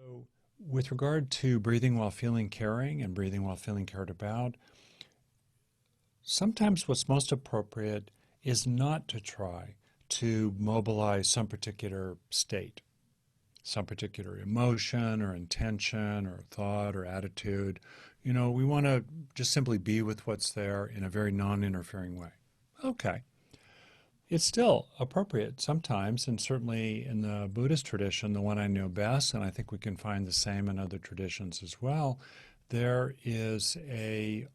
So, with regard to breathing while feeling caring and breathing while feeling cared about, sometimes what's most appropriate is not to try to mobilize some particular state, some particular emotion or intention or thought or attitude. We want to just simply be with what's there in a very non-interfering way. Okay. It's still appropriate sometimes, and certainly in the Buddhist tradition, the one I know best, and I think we can find the same in other traditions as well, there is a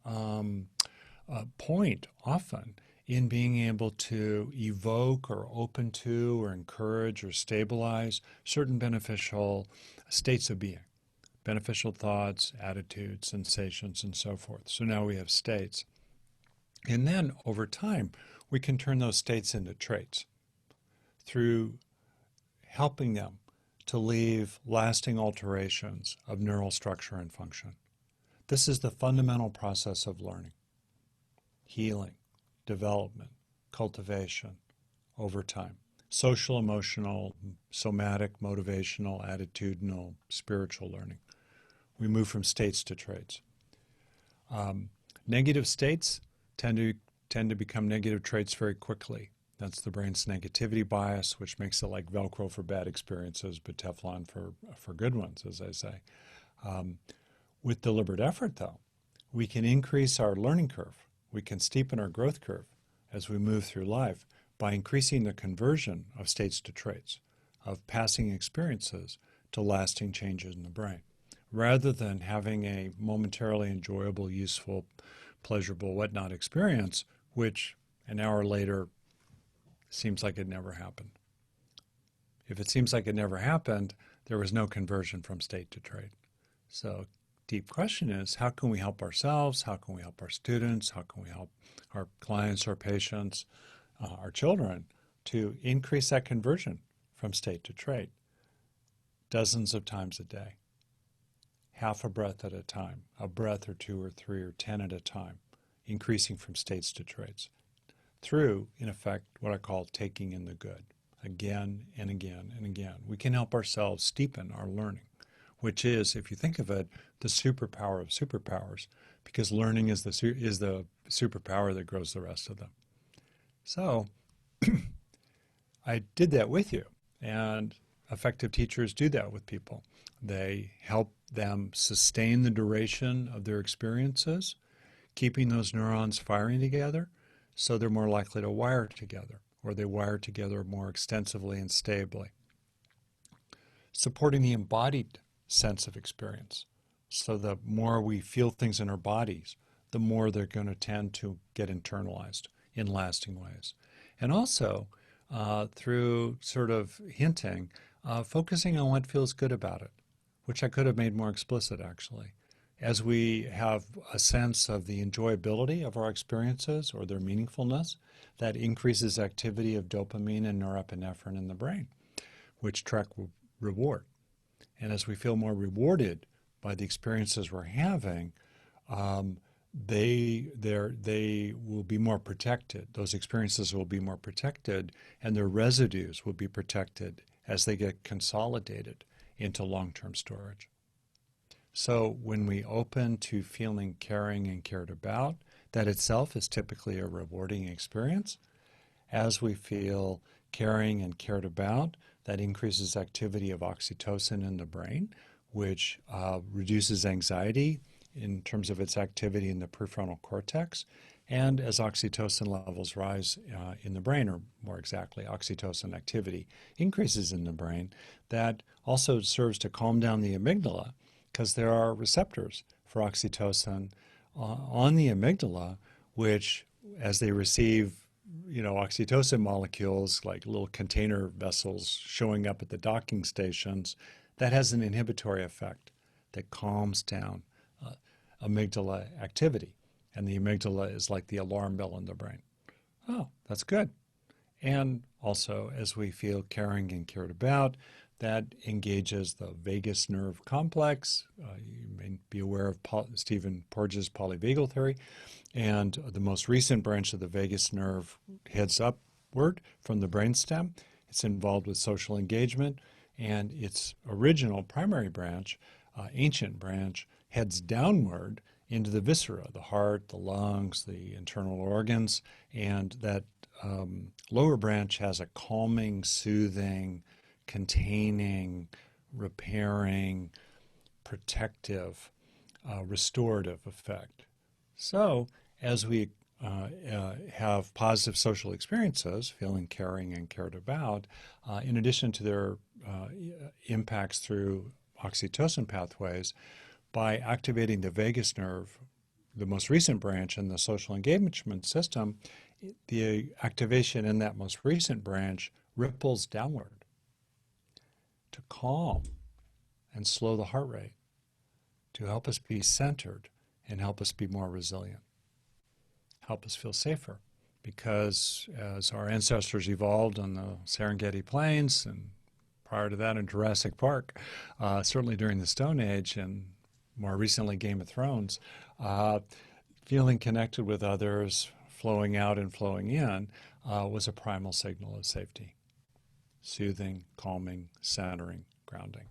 point often in being able to evoke or open to or encourage or stabilize certain beneficial states of being, beneficial thoughts, attitudes, sensations, and so forth. So now we have states. And then over time, we can turn those states into traits through helping them to leave lasting alterations of neural structure and function. This is the fundamental process of learning, healing, development, cultivation over time. Social, emotional, somatic, motivational, attitudinal, spiritual learning. We move from states to traits. Negative states tend to become negative traits very quickly. That's the brain's negativity bias, which makes it like Velcro for bad experiences, but Teflon for good ones, as I say. With deliberate effort, though, we can increase our learning curve. We can steepen our growth curve as we move through life by increasing the conversion of states to traits, of passing experiences to lasting changes in the brain, rather than having a momentarily enjoyable, useful, pleasurable, whatnot experience, which an hour later seems like it never happened. If it seems like it never happened, there was no conversion from state to trait. So deep question is, how can we help ourselves? How can we help our students? How can we help our clients, our patients, our children to increase that conversion from state to trait? Dozens of times a day, half a breath at a time, a breath or two or three or 10 at a time, increasing from states to traits through, in effect, what I call taking in the good, again and again and again. We can help ourselves steepen our learning, which is, if you think of it, the superpower of superpowers, because learning is the superpower that grows the rest of them. So I did that with you, and effective teachers do that with people. They help them sustain the duration of their experiences, keeping those neurons firing together so they're more likely to wire together, or they wire together more extensively and stably. Supporting the embodied sense of experience. So the more we feel things in our bodies, the more they're going to tend to get internalized in lasting ways. And also, through sort of hinting, focusing on what feels good about it, which I could have made more explicit, actually. As we have a sense of the enjoyability of our experiences or their meaningfulness, that increases activity of dopamine and norepinephrine in the brain, which track reward. And as we feel more rewarded by the experiences we're having, they will be more protected. Those experiences will be more protected, and their residues will be protected as they get consolidated into long-term storage. So when we open to feeling caring and cared about, that itself is typically a rewarding experience. As we feel caring and cared about, that increases activity of oxytocin in the brain, which reduces anxiety in terms of its activity in the prefrontal cortex. And as oxytocin levels rise in the brain, or more exactly, oxytocin activity increases in the brain, that also serves to calm down the amygdala, because there are receptors for oxytocin on the amygdala, which, as they receive oxytocin molecules, like little container vessels showing up at the docking stations, that has an inhibitory effect that calms down amygdala activity. And the amygdala is like the alarm bell in the brain. Oh, that's good. And also, as we feel caring and cared about, that engages the vagus nerve complex. You may be aware of Stephen Porges' polyvagal theory. And the most recent branch of the vagus nerve heads upward from the brainstem. It's involved with social engagement and its original primary branch, ancient branch, heads downward into the viscera, the heart, the lungs, the internal organs, and that lower branch has a calming, soothing, containing, repairing, protective, restorative effect. So as we have positive social experiences, feeling caring and cared about, in addition to their impacts through oxytocin pathways, by activating the vagus nerve, the most recent branch in the social engagement system, the activation in that most recent branch ripples downward to calm and slow the heart rate, to help us be centered and help us be more resilient, help us feel safer. Because as our ancestors evolved on the Serengeti Plains, and prior to that in Jurassic Park, certainly during the Stone Age, and more recently Game of Thrones, feeling connected with others, flowing out and flowing in, was a primal signal of safety. Soothing, calming, centering, grounding.